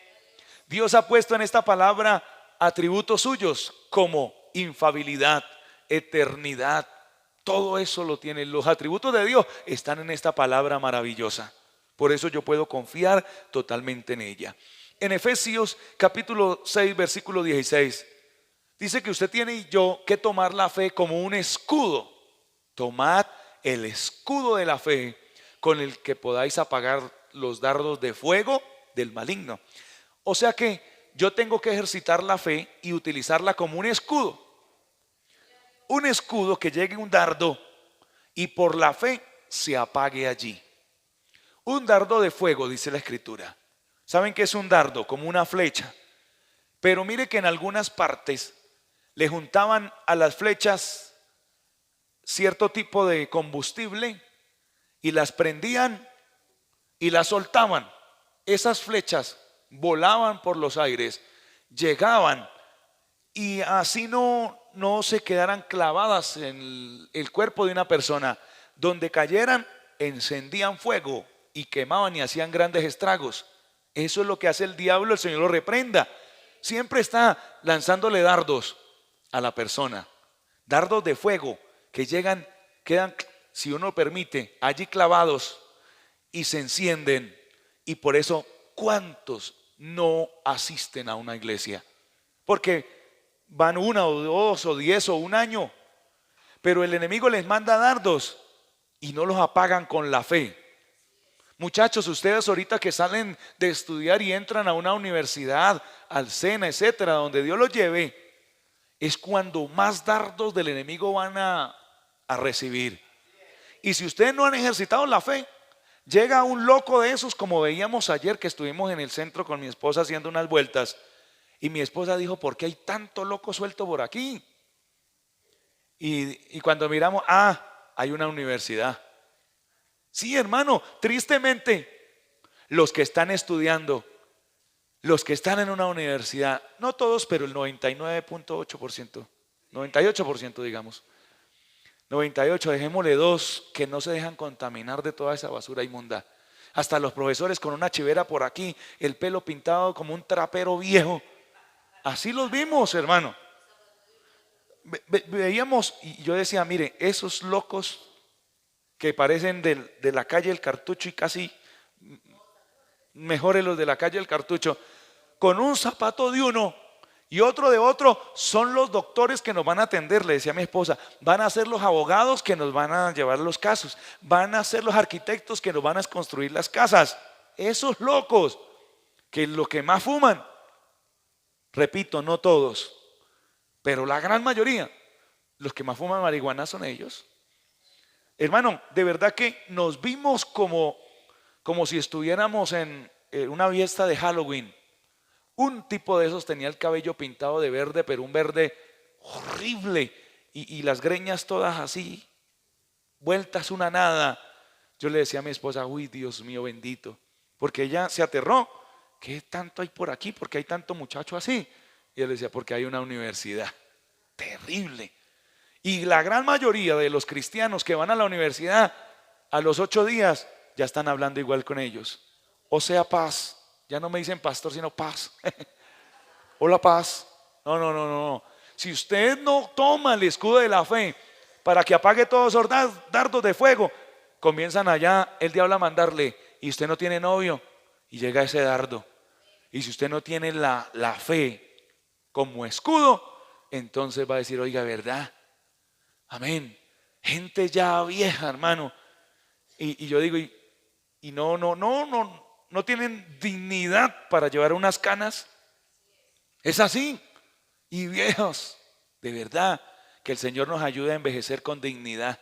Dios ha puesto en esta palabra atributos suyos como infalibilidad, eternidad. Todo eso lo tiene. Los atributos de Dios están en esta palabra maravillosa. Por eso yo puedo confiar totalmente en ella. En Efesios capítulo 6, versículo 16, dice que usted tiene y yo que tomar la fe como un escudo. Tomad el escudo de la fe con el que podáis apagar los dardos de fuego del maligno. O sea que yo tengo que ejercitar la fe y utilizarla como un escudo. Un escudo que llegue un dardo y por la fe se apague allí. Un dardo de fuego, dice la Escritura. ¿Saben qué es un dardo? Como una flecha. Pero mire que en algunas partes le juntaban a las flechas cierto tipo de combustible y las prendían y las soltaban. Esas flechas volaban por los aires, llegaban y así no se quedaran clavadas en el cuerpo de una persona. Donde cayeran, encendían fuego y quemaban y hacían grandes estragos. Eso es lo que hace el diablo, el Señor lo reprenda. Siempre está lanzándole dardos a la persona. Dardos de fuego que llegan, quedan, si uno permite, allí clavados y se encienden. Y por eso, ¿cuántos no asisten a una iglesia? Porque van una o dos o 10 o un año, pero el enemigo les manda dardos y no los apagan con la fe. Muchachos, ustedes ahorita que salen de estudiar y entran a una universidad, al SENA, etcétera, donde Dios los lleve, es cuando más dardos del enemigo van a recibir. Y si ustedes no han ejercitado la fe, llega un loco de esos, como veíamos ayer que estuvimos en el centro con mi esposa haciendo unas vueltas, y mi esposa dijo: ¿por qué hay tanto loco suelto por aquí? Y cuando miramos, hay una universidad. Sí, hermano, tristemente, los que están estudiando, los que están en una universidad, no todos, pero el 99.8%, 98% digamos, 98, dejémosle 2 que no se dejan contaminar de toda esa basura inmunda. Hasta los profesores con una chivera por aquí, el pelo pintado como un trapero viejo. Así los vimos, hermano. Veíamos y yo decía: mire, esos locos que parecen de la calle El Cartucho y casi mejores los de la calle El Cartucho, con un zapato de uno y otro de otro, son los doctores que nos van a atender, le decía a mi esposa. Van a ser los abogados que nos van a llevar los casos, van a ser los arquitectos que nos van a construir las casas. Esos locos, que lo que más fuman, repito, no todos, pero la gran mayoría, los que más fuman marihuana son ellos. Hermano, de verdad que nos vimos como si estuviéramos en una fiesta de Halloween. Un tipo de esos tenía el cabello pintado de verde, pero un verde horrible, y las greñas todas así, vueltas una nada. Yo le decía a mi esposa: uy, Dios mío bendito, porque ella se aterró. ¿Qué tanto hay por aquí? ¿Por qué hay tanto muchacho así? Y yo le decía: porque hay una universidad. Terrible. Y la gran mayoría de los cristianos que van a la universidad, a los 8 días ya están hablando igual con ellos. O sea, paz. Ya no me dicen pastor, sino paz. o la paz. No, no, no, no, no. Si usted no toma el escudo de la fe para que apague todos esos dardos de fuego, comienzan allá el diablo a mandarle, y usted no tiene novio, y llega ese dardo. Y si usted no tiene la fe como escudo, entonces va a decir, oiga, ¿verdad? Amén. Gente ya vieja, hermano. Y yo digo, y no tienen dignidad para llevar unas canas. Es así. Y viejos, de verdad, que el Señor nos ayude a envejecer con dignidad.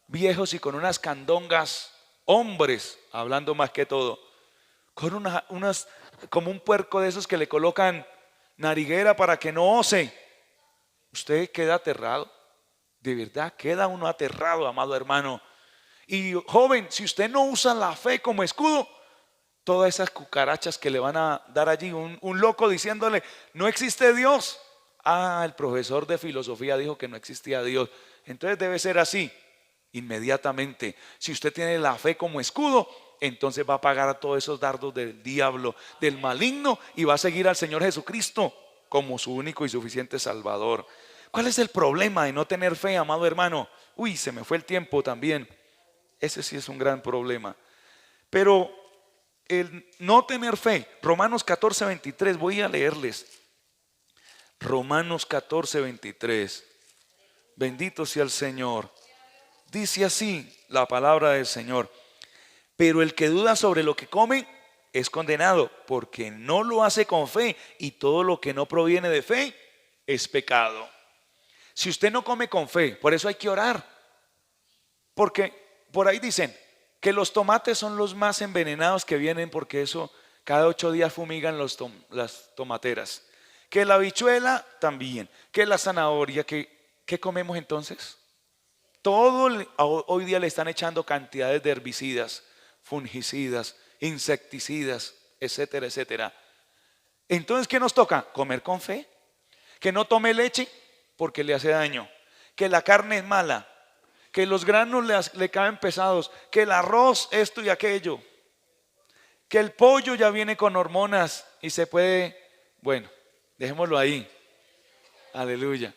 Viejos y con unas candongas, hombres, hablando más que todo, con unas, como un puerco de esos que le colocan nariguera para que no ose. Usted queda aterrado, de verdad, queda uno aterrado, amado hermano. Y joven, si usted no usa la fe como escudo, todas esas cucarachas que le van a dar allí, un loco diciéndole, no existe Dios. Ah, el profesor de filosofía dijo que no existía Dios. Entonces debe ser así, inmediatamente. Si usted tiene la fe como escudo, entonces va a pagar a todos esos dardos del diablo, del maligno, y va a seguir al Señor Jesucristo como su único y suficiente Salvador. ¿Cuál es el problema de no tener fe, amado hermano? Uy, se me fue el tiempo también. Ese sí es un gran problema. Pero el no tener fe, Romanos 14:23, voy a leerles. Romanos 14:23. Bendito sea el Señor. Dice así la palabra del Señor. Pero el que duda sobre lo que come es condenado, porque no lo hace con fe, y todo lo que no proviene de fe es pecado. Si usted no come con fe, por eso hay que orar. Porque por ahí dicen que los tomates son los más envenenados que vienen, porque eso cada 8 días fumigan las tomateras. Que la habichuela también, que la zanahoria, ¿qué comemos entonces? Hoy día le están echando cantidades de herbicidas, fungicidas, insecticidas, etcétera, etcétera. Entonces, ¿qué nos toca? Comer con fe. Que no tome leche porque le hace daño. Que la carne es mala. Que los granos le caen pesados. Que el arroz, esto y aquello. Que el pollo ya viene con hormonas y se puede, bueno, dejémoslo ahí. Aleluya.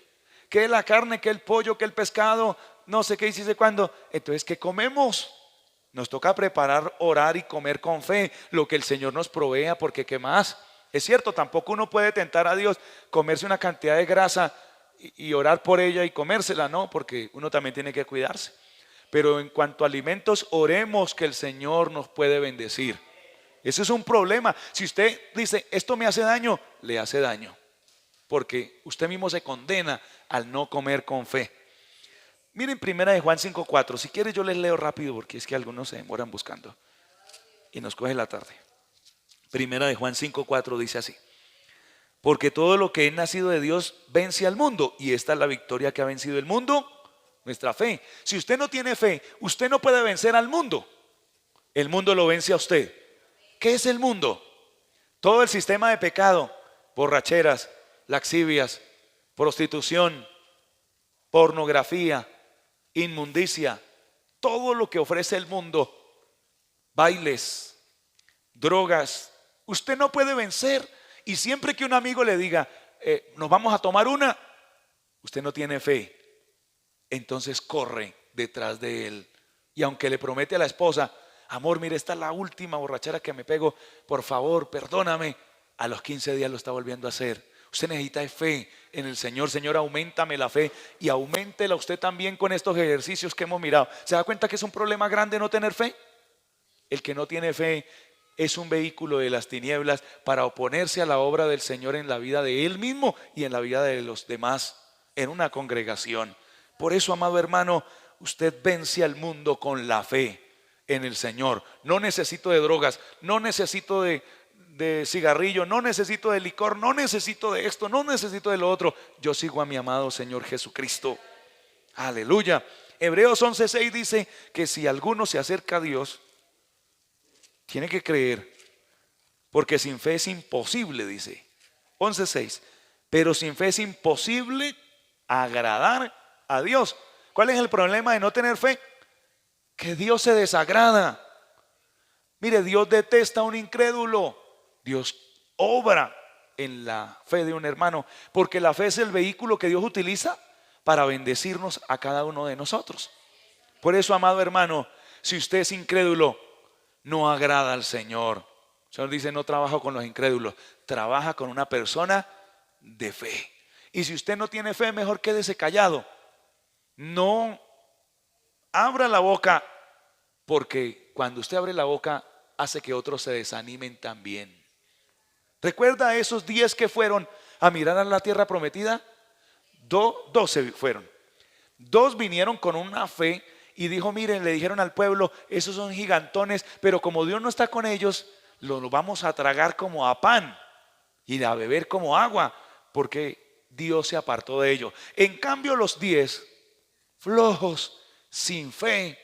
Que la carne, que el pollo, que el pescado, no sé qué hiciste cuándo. Entonces, ¿qué comemos? Nos toca preparar, orar y comer con fe lo que el Señor nos provea, porque ¿qué más? Es cierto, tampoco uno puede tentar a Dios, comerse una cantidad de grasa y orar por ella y comérsela, no, porque uno también tiene que cuidarse. Pero en cuanto a alimentos, oremos que el Señor nos puede bendecir. Eso es un problema. Si usted dice, esto me hace daño, le hace daño, porque usted mismo se condena al no comer con fe. Miren primera de Juan 5:4. Si quiere yo les leo rápido, porque es que algunos se demoran buscando y nos coge la tarde. Primera de Juan 5:4 dice así: porque todo lo que es nacido de Dios vence al mundo, y esta es la victoria que ha vencido el mundo, nuestra fe. Si usted no tiene fe, usted no puede vencer al mundo. El mundo lo vence a usted. ¿Qué es el mundo? Todo el sistema de pecado: borracheras, laxivias, prostitución, pornografía, inmundicia, todo lo que ofrece el mundo, bailes, drogas. Usted no puede vencer. Y siempre que un amigo le diga, nos vamos a tomar una, usted no tiene fe, entonces corre detrás de él. Y aunque le promete a la esposa, amor, mire, esta es la última borrachera que me pego, por favor, perdóname, a los 15 días lo está volviendo a hacer. Usted necesita fe en el Señor. Señor, auméntame la fe, y auméntela usted también con estos ejercicios que hemos mirado. ¿Se da cuenta que es un problema grande no tener fe? El que no tiene fe es un vehículo de las tinieblas para oponerse a la obra del Señor en la vida de él mismo y en la vida de los demás en una congregación. Por eso, amado hermano, usted vence al mundo con la fe en el Señor. No necesito de drogas, no necesito de cigarrillo, no necesito de licor, no necesito de esto, no necesito de lo otro. Yo sigo a mi amado Señor Jesucristo. Aleluya. Hebreos 11:6 dice que si alguno se acerca a Dios, tiene que creer, porque sin fe es imposible, dice 11:6. Pero sin fe es imposible agradar a Dios. ¿Cuál es el problema de no tener fe? Que Dios se desagrada. Mire, Dios detesta a un incrédulo. Dios obra en la fe de un hermano, porque la fe es el vehículo que Dios utiliza para bendecirnos a cada uno de nosotros. Por eso, amado hermano, si usted es incrédulo, no agrada al Señor. El Señor dice: no trabajo con los incrédulos, trabaja con una persona de fe. Y si usted no tiene fe, mejor quédese callado. No abra la boca, porque cuando usted abre la boca hace que otros se desanimen también. ¿Recuerda a esos 10 que fueron a mirar a la tierra prometida? 12 fueron. 2 vinieron con una fe y dijo: miren, le dijeron al pueblo, esos son gigantones, pero como Dios no está con ellos, los vamos a tragar como a pan y a beber como agua, porque Dios se apartó de ellos. En cambio, los 10 flojos, sin fe,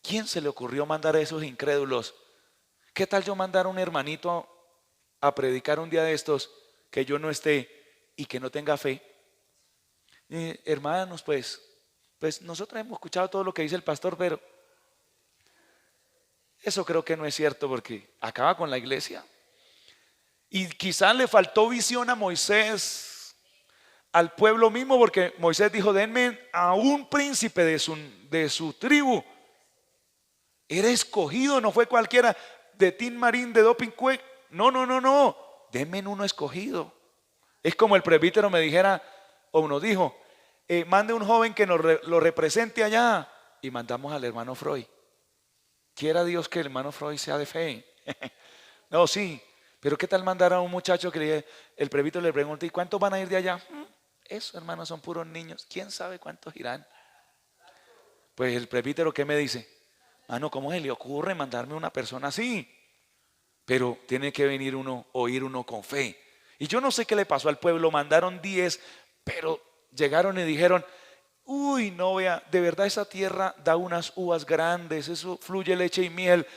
¿quién se le ocurrió mandar a esos incrédulos? ¿Qué tal yo mandar a un hermanito a predicar un día de estos, que yo no esté y que no tenga fe? Hermanos, pues nosotros hemos escuchado todo lo que dice el pastor, pero eso creo que no es cierto, porque acaba con la iglesia. Y quizás le faltó visión a Moisés, al pueblo mismo, porque Moisés dijo: denme a un príncipe de su tribu. Era escogido, no fue cualquiera de Tin Marín, de Dopingüe. No, denme uno escogido. Es como el presbítero me dijera o nos dijo: mande un joven que lo represente allá. Y mandamos al hermano Freud. Quiera Dios que el hermano Freud sea de fe. No, sí, pero ¿qué tal mandar a un muchacho que el presbítero le pregunte: ¿y cuántos van a ir de allá? Esos hermanos son puros niños, quién sabe cuántos irán. Pues el presbítero, ¿qué me dice? Mano, ¿cómo se le ocurre mandarme una persona así? Pero tiene que venir uno, oír uno con fe. Y yo no sé qué le pasó al pueblo. Mandaron 10, pero llegaron y dijeron: uy, no, vea, de verdad esa tierra da unas uvas grandes, eso fluye leche y miel.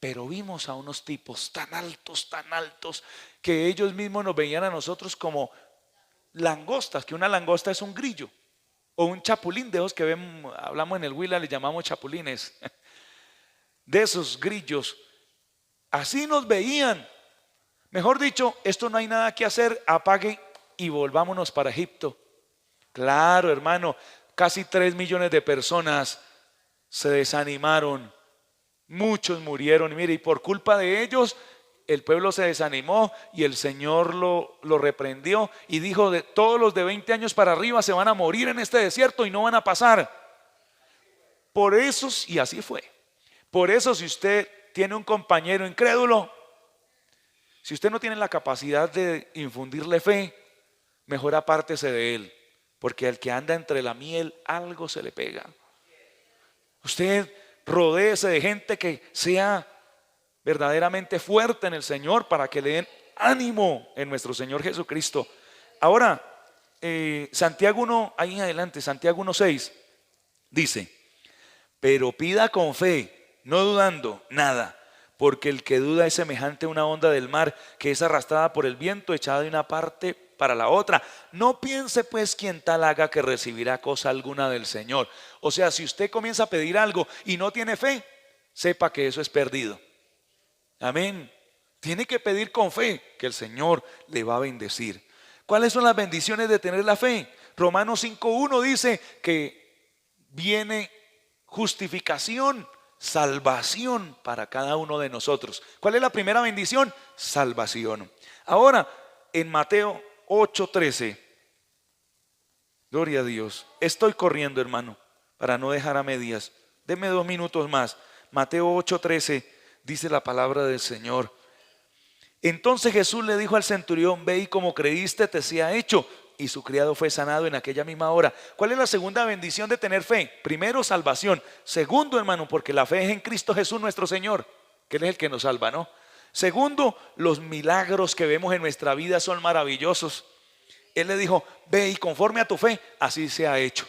Pero vimos a unos tipos tan altos, que ellos mismos nos veían a nosotros como langostas, que una langosta es un grillo o un chapulín, de esos que hablamos en el Huila, le llamamos chapulines. De esos grillos, así nos veían. Mejor dicho, esto no hay nada que hacer, apague y volvámonos para Egipto. Claro, hermano, casi 3 millones de personas se desanimaron, muchos murieron. Y mire, y por culpa de ellos el pueblo se desanimó y el Señor lo reprendió y dijo: de todos los de 20 años para arriba se van a morir en este desierto y no van a pasar. Por eso, y así fue. Por eso, si usted tiene un compañero incrédulo, si usted no tiene la capacidad de infundirle fe, mejor apártese de él, porque al que anda entre la miel algo se le pega. Usted rodéese de gente que sea verdaderamente fuerte en el Señor, para que le den ánimo en nuestro Señor Jesucristo. Ahora, Santiago 1, ahí en adelante, Santiago 1:6 dice: pero pida con fe, no dudando nada, porque el que duda es semejante a una onda del mar, que es arrastrada por el viento, echada de una parte para la otra. No piense pues quien tal haga que recibirá cosa alguna del Señor. O sea, si usted comienza a pedir algo y no tiene fe, sepa que eso es perdido. Amén. Tiene que pedir con fe, que el Señor le va a bendecir. ¿Cuáles son las bendiciones de tener la fe? Romanos 5:1 dice que viene justificación, salvación para cada uno de nosotros. ¿Cuál es la primera bendición? Salvación. Ahora, en Mateo 8:13, gloria a Dios. Estoy corriendo, hermano, para no dejar a medias. Deme 2 minutos más. Mateo 8:13 dice la palabra del Señor: entonces Jesús le dijo al centurión: ve y como creíste te sea hecho. Y su criado fue sanado en aquella misma hora. ¿Cuál es la segunda bendición de tener fe? Primero, salvación. Segundo, hermano, porque la fe es en Cristo Jesús nuestro Señor, que Él es el que nos salva, ¿no? Segundo, los milagros que vemos en nuestra vida son maravillosos. Él le dijo: ve y conforme a tu fe, así se ha hecho.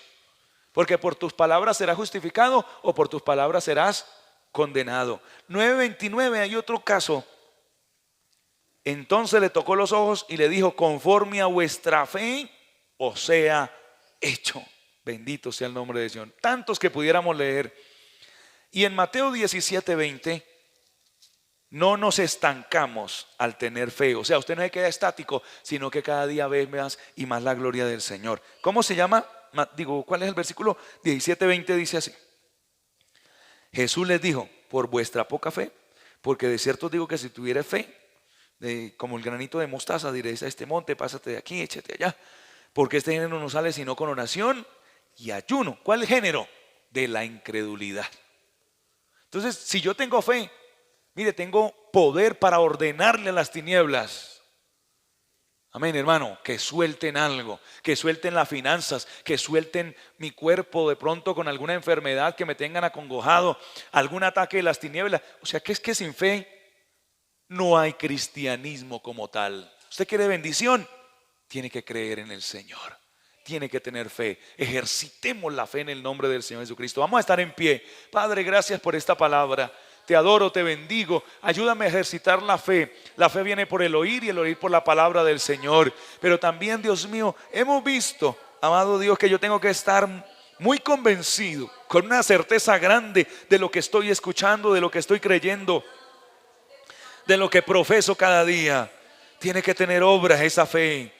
Porque por tus palabras serás justificado o por tus palabras serás condenado. 9:29, hay otro caso. Entonces le tocó los ojos y le dijo: conforme a vuestra fe os sea hecho. Bendito sea el nombre de Dios. Tantos que pudiéramos leer. Y en Mateo 17:20 no nos estancamos al tener fe. O sea, usted no se queda estático, sino que cada día ve más y más la gloria del Señor. ¿Cómo se llama? ¿Cuál es el versículo? 17-20 dice así. Jesús les dijo: por vuestra poca fe, porque de cierto os digo que si tuviera fe, como el granito de mostaza, diréis a este monte: pásate de aquí, échate allá. Porque este género no sale sino con oración y ayuno. ¿Cuál género? De la incredulidad. Entonces, si yo tengo fe, mire, tengo poder para ordenarle a las tinieblas. Amén, hermano, que suelten algo, que suelten las finanzas, que suelten mi cuerpo de pronto con alguna enfermedad que me tengan acongojado, algún ataque de las tinieblas. O sea, que es que sin fe no hay cristianismo como tal. ¿Usted quiere bendición? Tiene que creer en el Señor. Tiene que tener fe. Ejercitemos la fe en el nombre del Señor Jesucristo. Vamos a estar en pie. Padre, gracias por esta palabra. Te adoro, te bendigo. Ayúdame a ejercitar la fe. La fe viene por el oír y el oír por la palabra del Señor. Pero también, Dios mío, hemos visto, amado Dios, que yo tengo que estar muy convencido, con una certeza grande de lo que estoy escuchando, de lo que estoy creyendo, de lo que profeso cada día. Tiene que tener obras esa fe.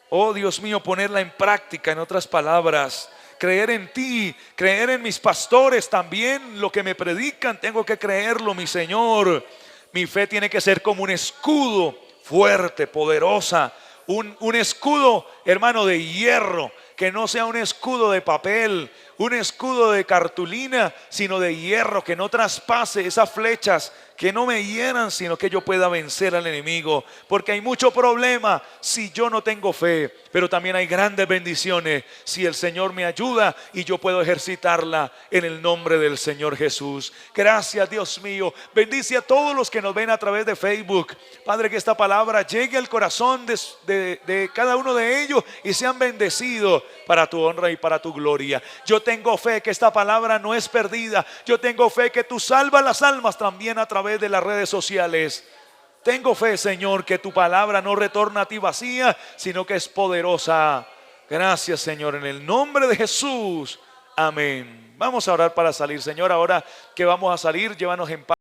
Oh Dios mío, ponerla en práctica, en otras palabras. Creer en ti, creer en mis pastores también. Lo que me predican tengo que creerlo, mi Señor. Mi fe tiene que ser como un escudo fuerte, poderosa. Un escudo, hermano, de hierro. Que no sea un escudo de papel, un escudo de cartulina, sino de hierro, que no traspase esas flechas, que no me hieran, sino que yo pueda vencer al enemigo. Porque hay mucho problema si yo no tengo fe, pero también hay grandes bendiciones si el Señor me ayuda y yo puedo ejercitarla en el nombre del Señor Jesús. Gracias, Dios mío. Bendice a todos los que nos ven a través de Facebook. Padre, que esta palabra llegue al corazón de cada uno de ellos y sean bendecidos para tu honra y para tu gloria. Yo tengo fe que esta palabra no es perdida. Yo tengo fe que tú salvas las almas también a través de las redes sociales. Tengo fe, Señor, que tu palabra no retorna a ti vacía, sino que es poderosa. Gracias, Señor, en el nombre de Jesús. Amén. Vamos a orar para salir. Señor, ahora que vamos a salir, llévanos en paz.